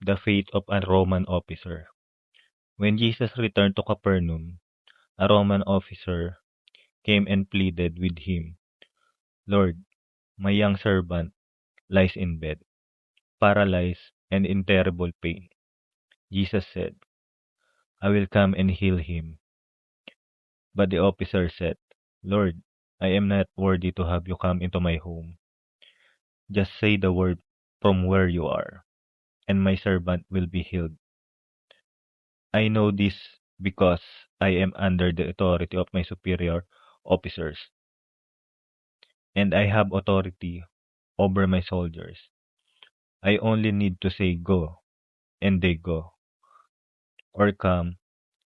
The faith of a Roman officer. When Jesus returned to Capernaum, a Roman officer came and pleaded with him, Lord, my young servant lies in bed, paralyzed and in terrible pain. Jesus said, I will come and heal him. But the officer said, Lord, I am not worthy to have you come into my home. Just say the word from where you are, and my servant will be healed. I know this because I am under the authority of my superior officers, and I have authority over my soldiers. I only need to say go, and they go, or come,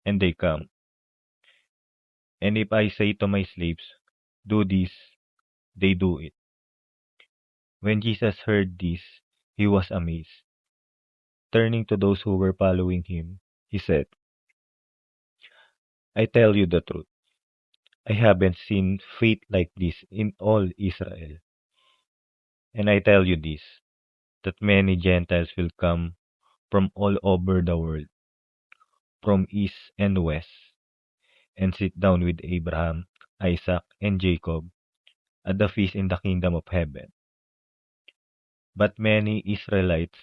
and they come. And if I say to my slaves, do this, they do it. When Jesus heard this, he was amazed. Turning to those who were following him, he said, I tell you the truth. I haven't seen faith like this in all Israel. And I tell you this, that many Gentiles will come from all over the world, from east and west, and sit down with Abraham, Isaac, and Jacob at the feast in the kingdom of heaven. But many Israelites,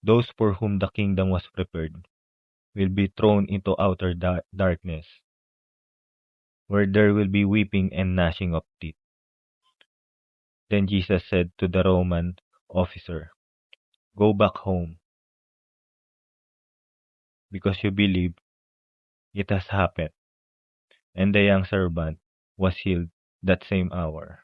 those for whom the kingdom was prepared, will be thrown into outer darkness, where there will be weeping and gnashing of teeth. Then Jesus said to the Roman officer, go back home, because you believe it has happened. And the young servant was healed that same hour.